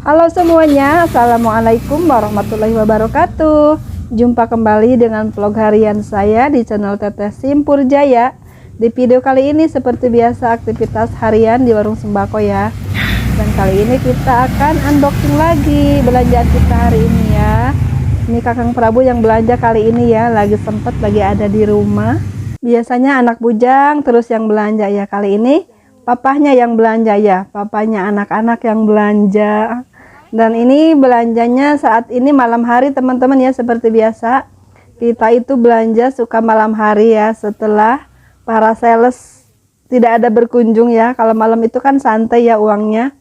Halo semuanya, Assalamualaikum warahmatullahi wabarakatuh. Jumpa kembali dengan vlog harian saya di channel Teteh Simpur Jaya. Di video kali ini seperti biasa aktivitas harian di warung sembako ya. Dan kali ini kita akan unboxing lagi belanjaan kita hari ini ya. Ini Kakang Prabu yang belanja kali ini ya, lagi sempet lagi ada di rumah. Biasanya anak bujang terus yang belanja ya, kali ini papahnya yang belanja ya, papanya anak-anak yang belanja. Dan ini belanjanya saat ini malam hari teman-teman ya, seperti biasa kita itu belanja suka malam hari ya, setelah para sales tidak ada berkunjung ya. Kalau malam itu kan santai ya uangnya,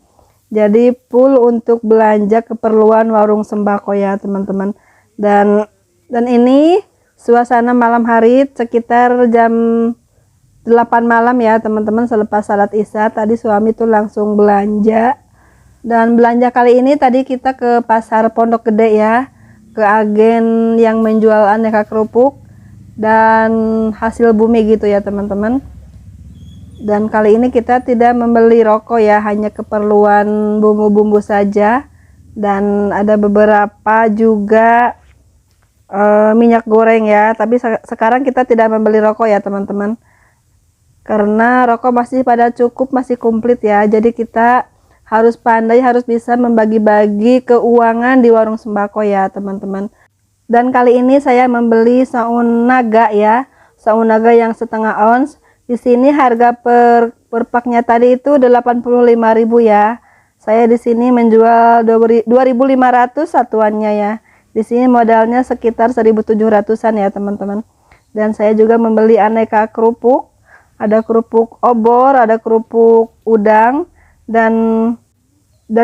jadi full untuk belanja keperluan warung sembako ya teman-teman. Dan ini suasana malam hari sekitar jam 8 malam ya teman-teman, selepas salat isya tadi suami tuh langsung belanja. Dan belanja kali ini tadi kita ke pasar Pondok Gede ya, ke agen yang menjual aneka kerupuk dan hasil bumi gitu ya teman-teman. Dan kali ini kita tidak membeli rokok ya, hanya keperluan bumbu-bumbu saja. Dan ada beberapa juga minyak goreng ya, tapi sekarang kita tidak membeli rokok ya teman-teman, karena rokok masih pada cukup, masih komplit ya. Jadi kita harus pandai, harus bisa membagi-bagi keuangan di warung sembako ya teman-teman. Dan kali ini saya membeli saun naga ya, saun naga yang setengah ons. Di sini harga per paknya tadi itu 85.000 ya. Saya di sini menjual 2.500 satuannya ya. Di sini modalnya sekitar 1.700-an ya teman-teman. Dan saya juga membeli aneka kerupuk. Ada kerupuk obor, ada kerupuk udang, dan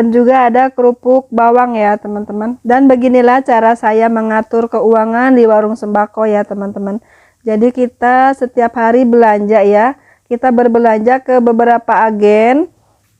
juga ada kerupuk bawang ya teman-teman. Dan beginilah cara saya mengatur keuangan di warung sembako ya teman-teman. Jadi kita setiap hari belanja ya, kita berbelanja ke beberapa agen.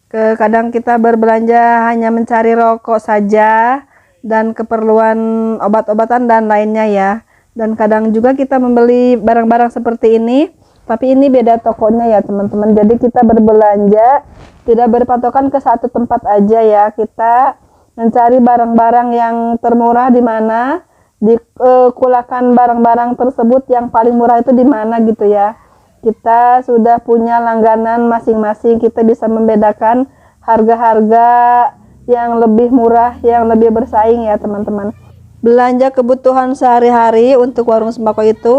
Kadang kita berbelanja hanya mencari rokok saja dan keperluan obat-obatan dan lainnya ya. Dan kadang juga kita membeli barang-barang seperti ini, tapi ini beda tokonya ya teman-teman. Jadi kita berbelanja tidak berpatokan ke satu tempat aja ya. Kita mencari barang-barang yang termurah di mana, dikulakan barang-barang tersebut yang paling murah itu di mana gitu ya. Kita sudah punya langganan masing-masing, kita bisa membedakan harga-harga yang lebih murah, yang lebih bersaing ya teman-teman. Belanja kebutuhan sehari-hari untuk warung sembako itu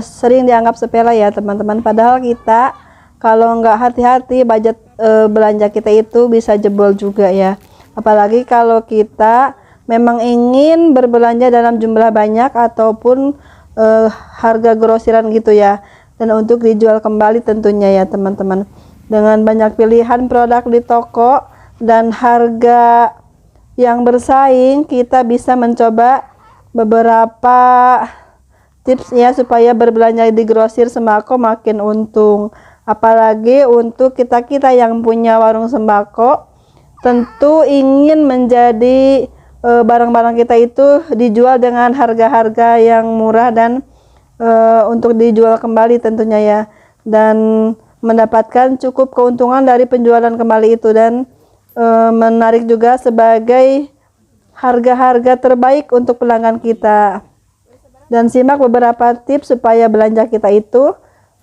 sering dianggap sepele ya teman-teman, padahal kita kalau nggak hati-hati budget belanja kita itu bisa jebol juga ya. Apalagi kalau kita memang ingin berbelanja dalam jumlah banyak ataupun harga grosiran gitu ya, dan untuk dijual kembali tentunya ya teman-teman. Dengan banyak pilihan produk di toko dan harga yang bersaing, kita bisa mencoba beberapa tips ya supaya berbelanja di grosir sembako makin untung. Apalagi untuk kita-kita yang punya warung sembako, tentu ingin menjadi barang-barang kita itu dijual dengan harga-harga yang murah dan untuk dijual kembali tentunya ya, dan mendapatkan cukup keuntungan dari penjualan kembali itu, dan menarik juga sebagai harga-harga terbaik untuk pelanggan kita. Dan simak beberapa tips supaya belanja kita itu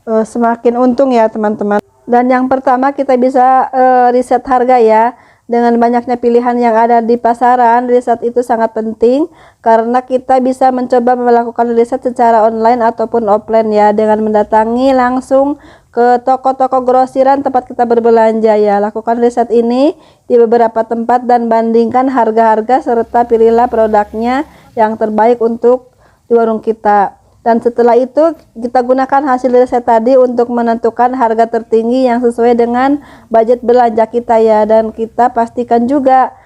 semakin untung ya teman-teman. Dan yang pertama, kita bisa riset harga ya. Dengan banyaknya pilihan yang ada di pasaran, riset itu sangat penting karena kita bisa mencoba melakukan riset secara online ataupun offline ya, dengan mendatangi langsung ke toko-toko grosiran tempat kita berbelanja ya. Lakukan riset ini di beberapa tempat dan bandingkan harga-harga serta pilihlah produknya yang terbaik untuk di warung kita. Dan setelah itu kita gunakan hasil riset tadi untuk menentukan harga tertinggi yang sesuai dengan budget belanja kita ya. Dan kita pastikan juga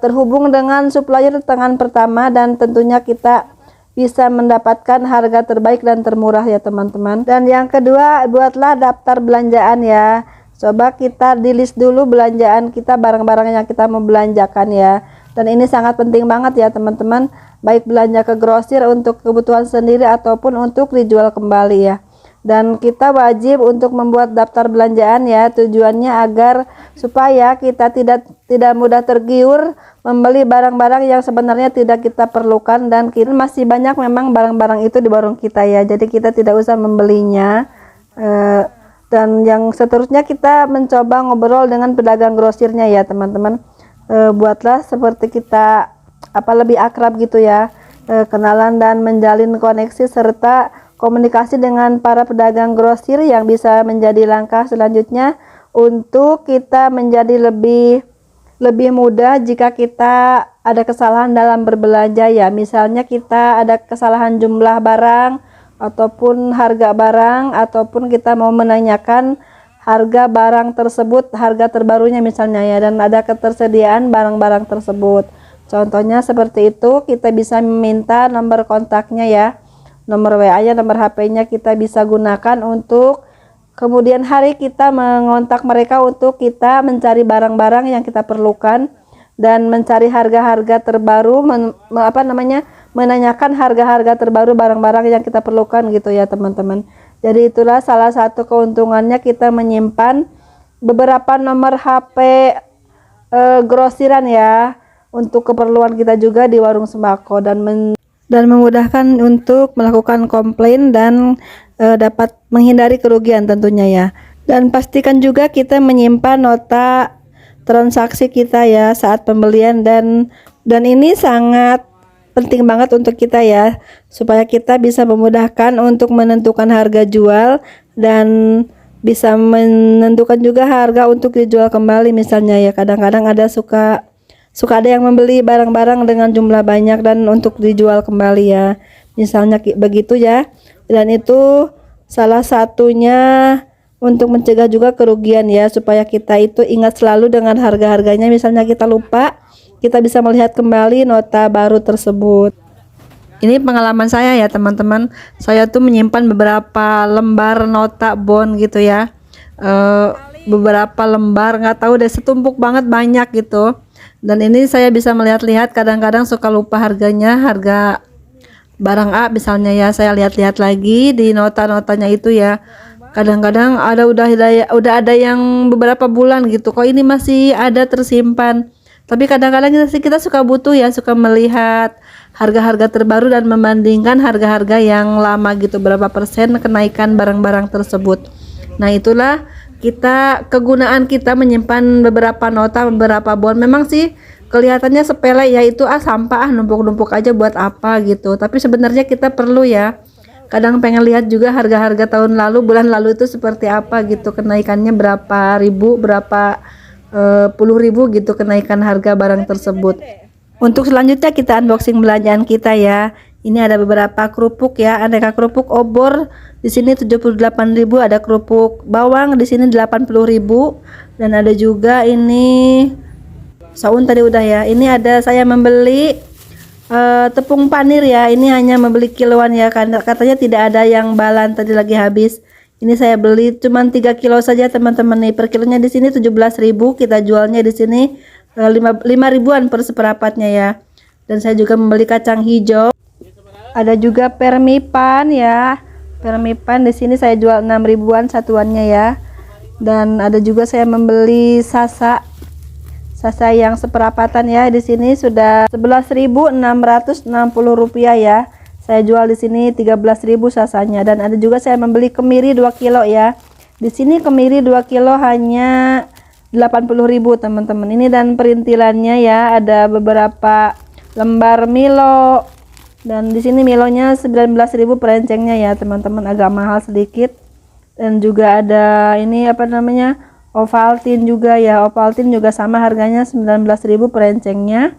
terhubung dengan supplier tangan pertama, dan tentunya kita bisa mendapatkan harga terbaik dan termurah ya teman-teman. Dan yang kedua, buatlah daftar belanjaan ya. Coba kita di list dulu belanjaan kita, barang-barang yang kita mau belanjakan ya. Dan ini sangat penting banget ya teman-teman, baik belanja ke grosir untuk kebutuhan sendiri ataupun untuk dijual kembali ya. Dan kita wajib untuk membuat daftar belanjaan ya, tujuannya agar supaya kita tidak mudah tergiur membeli barang-barang yang sebenarnya tidak kita perlukan, dan kita masih banyak memang barang-barang itu di warung kita ya, jadi kita tidak usah membelinya. Dan yang seterusnya kita mencoba ngobrol dengan pedagang grosirnya ya teman-teman. Buatlah seperti kita lebih akrab gitu ya, kenalan dan menjalin koneksi serta komunikasi dengan para pedagang grosir yang bisa menjadi langkah selanjutnya untuk kita menjadi lebih mudah jika kita ada kesalahan dalam berbelanja ya. Misalnya kita ada kesalahan jumlah barang ataupun harga barang, ataupun kita mau menanyakan harga barang tersebut, harga terbarunya misalnya ya, dan ada ketersediaan barang-barang tersebut. Contohnya seperti itu, kita bisa meminta nomor kontaknya ya, nomor WA-nya, nomor HP-nya kita bisa gunakan untuk kemudian hari kita mengontak mereka untuk kita mencari barang-barang yang kita perlukan dan mencari harga-harga terbaru, menanyakan harga-harga terbaru barang-barang yang kita perlukan gitu ya teman-teman. Jadi itulah salah satu keuntungannya kita menyimpan beberapa nomor HP grosiran ya, untuk keperluan kita juga di warung sembako, dan memudahkan untuk melakukan komplain dan dapat menghindari kerugian tentunya ya. Dan pastikan juga kita menyimpan nota transaksi kita ya saat pembelian, dan ini sangat penting banget untuk kita ya, supaya kita bisa memudahkan untuk menentukan harga jual dan bisa menentukan juga harga untuk dijual kembali misalnya ya. Kadang-kadang ada suka ada yang membeli barang-barang dengan jumlah banyak dan untuk dijual kembali ya, misalnya begitu ya. Dan itu salah satunya untuk mencegah juga kerugian ya, supaya kita itu ingat selalu dengan harga-harganya. Misalnya kita lupa, kita bisa melihat kembali nota baru tersebut. Ini pengalaman saya ya teman-teman, saya tuh menyimpan beberapa lembar nota bond gitu ya, beberapa lembar, nggak tahu deh, setumpuk banget, banyak gitu. Dan ini saya bisa melihat-lihat, kadang-kadang suka lupa harganya, harga barang A misalnya ya, saya lihat-lihat lagi di nota-notanya itu ya. Kadang-kadang udah ada yang beberapa bulan gitu, kok ini masih ada tersimpan. Tapi kadang-kadang kita suka butuh ya, suka melihat harga-harga terbaru dan membandingkan harga-harga yang lama gitu, berapa persen kenaikan barang-barang tersebut. Nah itulah kegunaan kita menyimpan beberapa nota, beberapa bond. Memang sih kelihatannya sepele ya, itu sampah, numpuk-numpuk aja buat apa gitu, tapi sebenarnya kita perlu ya. Kadang pengen lihat juga harga-harga tahun lalu, bulan lalu itu seperti apa gitu, kenaikannya berapa ribu, berapa puluh ribu gitu kenaikan harga barang tersebut. Untuk selanjutnya kita unboxing belanjaan kita ya. Ini ada beberapa kerupuk ya, aneka kerupuk obor di sini 78.000, ada kerupuk bawang di sini 80.000, dan ada juga ini saun tadi udah ya. Ini ada saya membeli tepung panir ya, ini hanya membeli kiloan ya, karena katanya tidak ada yang balan, tadi lagi habis. Ini saya beli cuman 3 kilo saja teman-teman nih. Per kilonya di sini 17.000, kita jualnya di sini 5 ribuan per seperempatnya ya. Dan saya juga membeli kacang hijau. Ada juga permipan ya. Permipan di sini saya jual 6 ribuan satuannya ya. Dan ada juga saya membeli sasa yang seperapatan ya. Di sini sudah 11.660 rupiah ya. Saya jual di sini 13.000 sasanya. Dan ada juga saya membeli kemiri 2 kilo ya. Di sini kemiri 2 kilo hanya 80.000 teman-teman. Ini dan perintilannya ya, ada beberapa lembar Milo. Dan di sini Milonya 19.000 per encengnya ya teman-teman, agak mahal sedikit. Dan juga ada ini Ovaltine juga ya. Ovaltine juga sama harganya 19.000 per encengnya.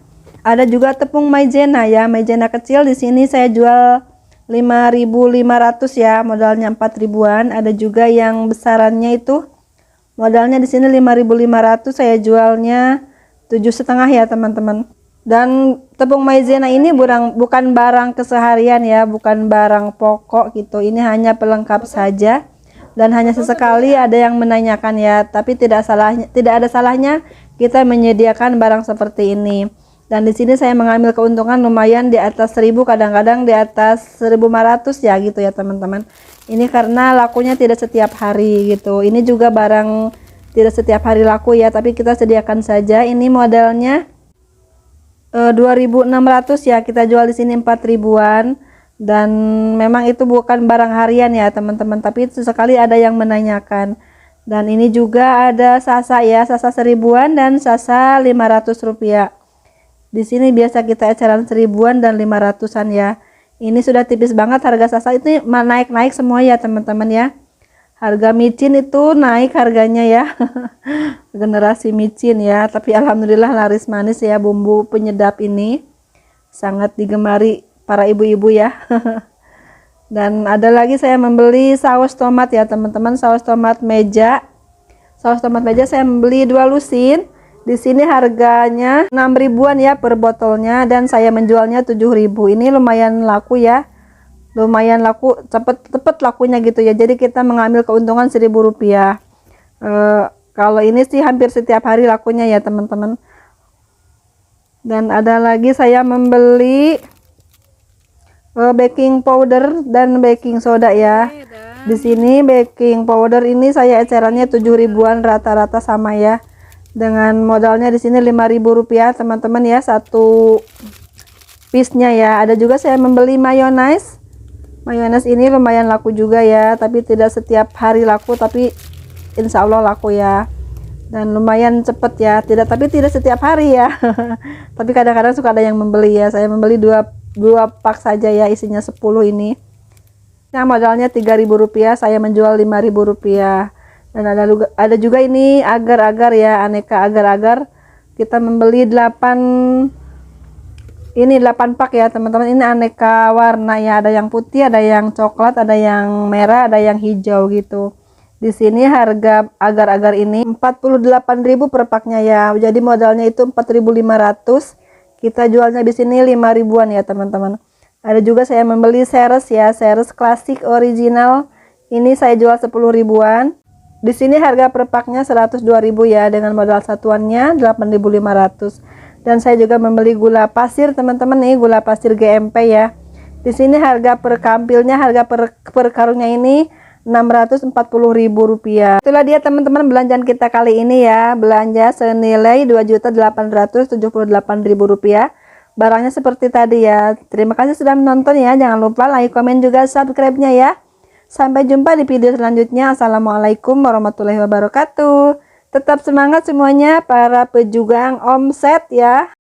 Ada juga tepung maizena ya, maizena kecil di sini saya jual 5.500 ya, modalnya 4 ribuan. Ada juga yang besarannya itu modalnya di sini 5.500, saya jualnya 7,5 ya teman-teman. Dan tepung maizena ini bukan barang keseharian ya, bukan barang pokok gitu. Ini hanya pelengkap saja, dan hanya sesekali ada yang menanyakan ya, tapi tidak ada salahnya kita menyediakan barang seperti ini. Dan di sini saya mengambil keuntungan lumayan di atas 1.000, kadang-kadang di atas 1.500 ya gitu ya teman-teman. Ini karena lakunya tidak setiap hari gitu. Ini juga barang tidak setiap hari laku ya, tapi kita sediakan saja. Ini modelnya 2.600 ya, kita jual di sini 4.000-an. Dan memang itu bukan barang harian ya teman-teman, tapi sesekali ada yang menanyakan. Dan ini juga ada sasa ya, sasa 1.000-an dan sasa 500 rupiah. Di sini biasa kita eceran 1.000-an dan 500-an ya. Ini sudah tipis banget harga sasa, itu naik-naik semua ya teman-teman ya. Harga micin itu naik harganya ya. Generasi micin ya, tapi alhamdulillah laris manis ya, bumbu penyedap ini sangat digemari para ibu-ibu ya. Dan ada lagi saya membeli saus tomat ya teman-teman, saus tomat meja. Saus tomat meja saya membeli 2 lusin. Di sini harganya 6.000-an ya per botolnya, dan saya menjualnya 7.000. Ini lumayan laku ya. Lumayan laku, cepet lakunya gitu ya. Jadi kita mengambil keuntungan 1.000 rupiah. Kalau ini sih hampir setiap hari lakunya ya teman-teman. Dan ada lagi saya membeli baking powder dan baking soda ya. Di sini baking powder ini saya ecerannya 7.000-an rata-rata sama ya. Dengan modalnya di sini 5.000 rupiah teman-teman ya, satu piece-nya ya. Ada juga saya membeli mayones. Mayones ini lumayan laku juga ya, tapi tidak setiap hari laku, tapi insya Allah laku ya. Dan lumayan cepet ya, tapi tidak setiap hari ya. Tapi kadang-kadang suka ada yang membeli ya. Saya membeli dua pak saja ya, isinya 10 ini. Nah, modalnya 3.000 rupiah, saya menjual 5.000 rupiah. Dan ada juga ini agar-agar ya, aneka agar-agar. Kita membeli 8 pak ya teman-teman. Ini aneka warna ya, ada yang putih, ada yang coklat, ada yang merah, ada yang hijau gitu. Di sini harga agar-agar ini 48.000 per paknya ya. Jadi modalnya itu 4.500. Kita jualnya di sini 5.000-an ya teman-teman. Ada juga saya membeli seres ya, seres klasik original. Ini saya jual 10.000-an. Di sini harga per paknya 102.000 ya, dengan modal satuannya 8.500. Dan saya juga membeli gula pasir teman-teman nih, gula pasir GMP ya. Di sini harga per kampilnya, harga per karungnya ini 640.000 rupiah. Itulah dia teman-teman belanjaan kita kali ini ya. Belanja senilai 2.878.000 rupiah. Barangnya seperti tadi ya. Terima kasih sudah menonton ya. Jangan lupa like, komen juga subscribe-nya ya. Sampai jumpa di video selanjutnya. Assalamualaikum warahmatullahi wabarakatuh. Tetap semangat semuanya para pejuang omset ya.